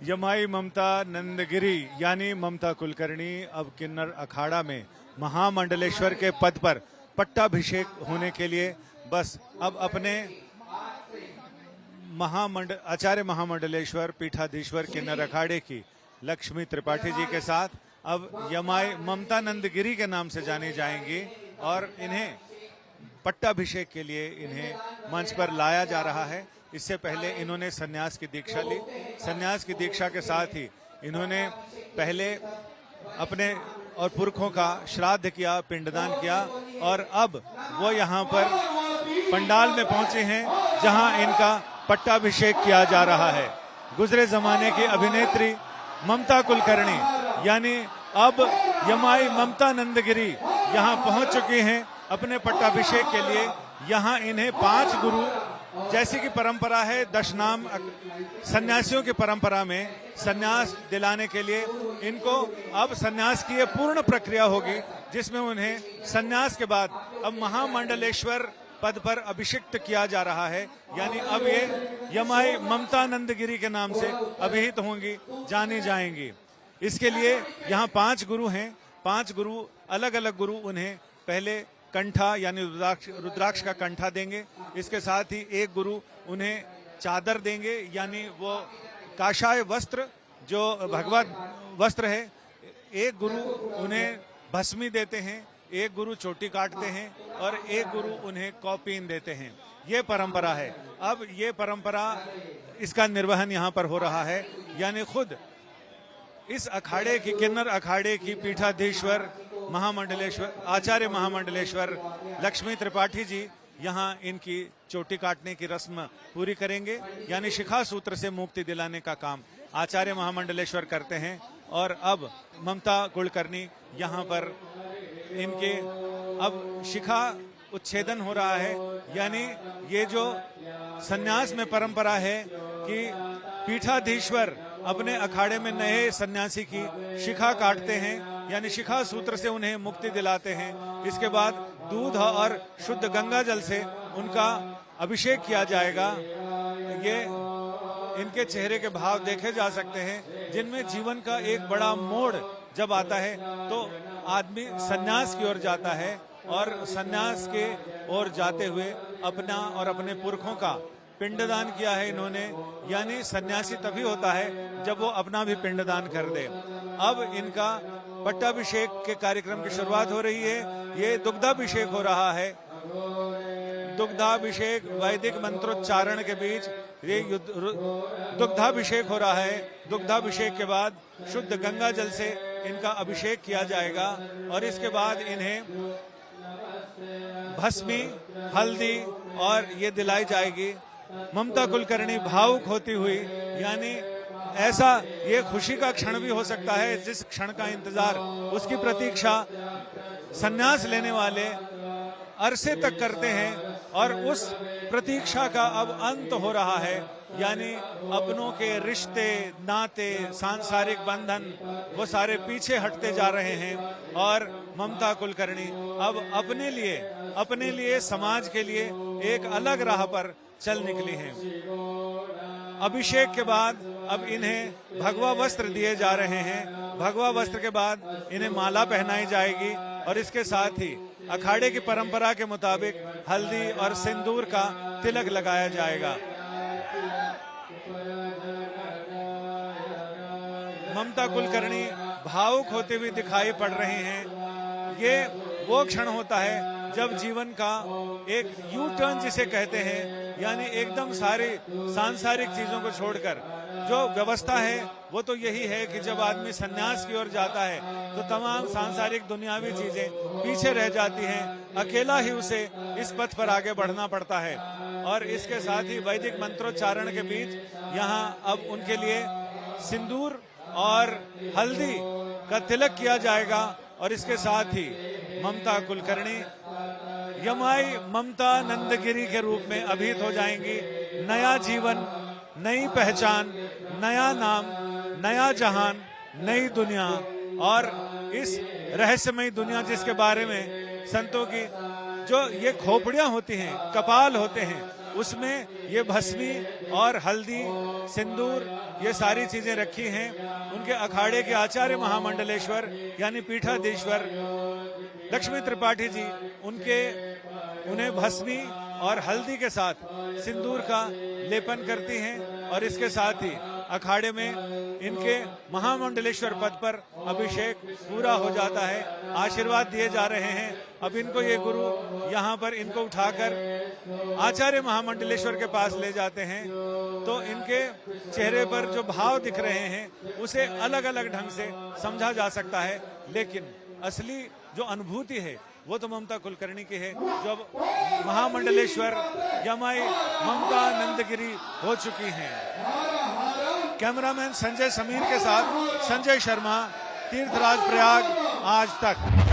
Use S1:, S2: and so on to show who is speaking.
S1: यमाई ममता नंदगिरी यानी ममता कुलकर्णी अब किन्नर अखाड़ा में महामंडलेश्वर के पद पर पट्टाभिषेक होने के लिए बस अब अपने आचार्य महामंडलेश्वर पीठाधीश्वर किन्नर अखाड़े की लक्ष्मी त्रिपाठी जी के साथ अब यमाई ममता नंदगिरी के नाम से जानी जाएंगी और इन्हें पट्टाभिषेक के लिए इन्हें मंच पर लाया जा रहा है। इससे पहले इन्होंने सन्यास की दीक्षा ली। सन्यास की दीक्षा के साथ ही इन्होंने पहले अपने और पुरखों का श्राद्ध किया, पिंडदान किया और अब वो यहाँ पर पंडाल में पहुंचे हैं जहां इनका पट्टाभिषेक किया जा रहा है। गुजरे जमाने की अभिनेत्री ममता कुलकर्णी यानी अब यमाई ममता नंदगिरी यहाँ पहुंच चुकी हैं अपने पट्टाभिषेक के लिए। यहाँ इन्हें 5 गुरु, जैसी की परंपरा है दशनाम सन्यासियों की परंपरा में, सन्यास दिलाने के लिए इनको अब सन्यास की ये पूर्ण प्रक्रिया होगी जिसमें उन्हें सन्यास के बाद अब महामंडलेश्वर पद पर अभिषिक्त किया जा रहा है। यानी अब ये यमाई ममता नंदगिरी के नाम से अभिहित होंगी, जानी जाएंगी। इसके लिए यहाँ 5 गुरु हैं। 5 गुरु, अलग अलग गुरु उन्हें पहले कंठा यानी रुद्राक्ष का कंठा देंगे। इसके साथ ही एक गुरु उन्हें चादर देंगे यानी वो काषाय वस्त्र जो भगवत वस्त्र है। एक गुरु उन्हें भस्मी देते हैं, एक गुरु चोटी काटते हैं और एक गुरु उन्हें कौपीन देते हैं। ये परंपरा है। अब ये परंपरा, इसका निर्वहन यहाँ पर हो रहा है। यानी खुद इस अखाड़े की, किन्नर अखाड़े की पीठाधीश्वर महामंडलेश्वर, आचार्य महामंडलेश्वर लक्ष्मी त्रिपाठी जी यहाँ इनकी चोटी काटने की रस्म पूरी करेंगे। यानी शिखा सूत्र से मुक्ति दिलाने का काम आचार्य महामंडलेश्वर करते हैं। और अब ममता कुलकर्णी यहाँ पर इनके अब शिखा उच्छेदन हो रहा है। यानी ये जो सन्यास में परंपरा है कि पीठाधीश्वर अपने अखाड़े में नए सन्यासी की शिखा काटते हैं, यानी शिखा सूत्र से उन्हें मुक्ति दिलाते हैं। इसके बाद दूध और शुद्ध गंगा जल से उनका अभिषेक किया जाएगा। ये इनके चेहरे के भाव देखे जा सकते हैं जिनमें जीवन का एक बड़ा मोड़ जब आता है तो आदमी सन्यास की ओर जाता है और सन्यास के ओर जाते हुए अपना और अपने पुरखों का पिंडदान किया है इन्होंने। यानी सन्यासी तभी होता है जब वो अपना भी पिंडदान कर दे। अब इनका पट्टाभिषेक के कार्यक्रम की शुरुआत हो रही है। ये दुग्धाभिषेक हो रहा है। दुग्धाभिषेक वैदिक मंत्रोच्चारण के बीच ये दुग्धाभिषेक हो रहा है। दुग्धाभिषेक के बाद शुद्ध गंगा जल से इनका अभिषेक किया जाएगा और इसके बाद इन्हें भस्मी, हल्दी और ये दिलाई जाएगी। ममता कुलकर्णी भावुक होती हुई, यानी ऐसा ये खुशी का क्षण भी हो सकता है जिस क्षण का इंतजार, उसकी प्रतीक्षा सन्यास लेने वाले अरसे तक करते हैं और उस प्रतीक्षा का अब अंत हो रहा है। यानी अपनों के रिश्ते, नाते, सांसारिक बंधन वो सारे पीछे हटते जा रहे हैं और ममता कुलकर्णी अब अपने लिए समाज के लिए एक अलग राह पर चल निकली हैं। अभिषेक के बाद अब इन्हें भगवा वस्त्र दिए जा रहे हैं। भगवा वस्त्र के बाद इन्हें माला पहनाई जाएगी और इसके साथ ही अखाड़े की परंपरा के मुताबिक हल्दी और सिंदूर का तिलक लगाया जाएगा। ममता कुलकर्णी भावुक होते हुए दिखाई पड़ रहे हैं। ये वो क्षण होता है जब जीवन का एक यू टर्न जिसे कहते हैं, यानी एकदम सारी सांसारिक चीजों को छोड़कर जो व्यवस्था है वो तो यही है कि जब आदमी सन्यास की ओर जाता है तो तमाम सांसारिक दुनियावी चीजें पीछे रह जाती हैं। अकेला ही उसे इस पथ पर आगे बढ़ना पड़ता है। और इसके साथ ही वैदिक मंत्रोच्चारण के बीच यहाँ अब उनके लिए सिंदूर और हल्दी का तिलक किया जाएगा और इसके साथ ही ममता कुलकर्णी यमाई ममता नंदगिरी के रूप में अभिहित हो जाएंगी। नया जीवन, नई पहचान, नया नाम, नया जहान, नई दुनिया। और इस रहस्यमयी दुनिया जिसके बारे में संतों की जो ये खोपड़ियां होती हैं, कपाल होते हैं, उसमें ये भस्मी और हल्दी, सिंदूर, ये सारी चीजें रखी हैं। उनके अखाड़े के आचार्य महामंडलेश्वर यानी पीठाधीश्वर लक्ष्मी त्रिपाठी जी उन्हें भस्मी और हल्दी के साथ सिंदूर का लेपन करती हैं और इसके साथ ही अखाड़े में इनके महामंडलेश्वर पद पर अभिषेक पूरा हो जाता है। आशीर्वाद दिए जा रहे हैं। अब इनको ये गुरु यहाँ पर इनको उठाकर आचार्य महामंडलेश्वर के पास ले जाते हैं, तो इनके चेहरे पर जो भाव दिख रहे हैं उसे अलग अलग ढंग से समझा जा सकता है, लेकिन असली जो अनुभूति है वो तो ममता कुलकर्णी की है, जो अब महामंडलेश्वर यमाई ममता नंदगिरी हो चुकी हैं। कैमरामैन संजय समीर के साथ संजय शर्मा, तीर्थराज प्रयाग, आज तक।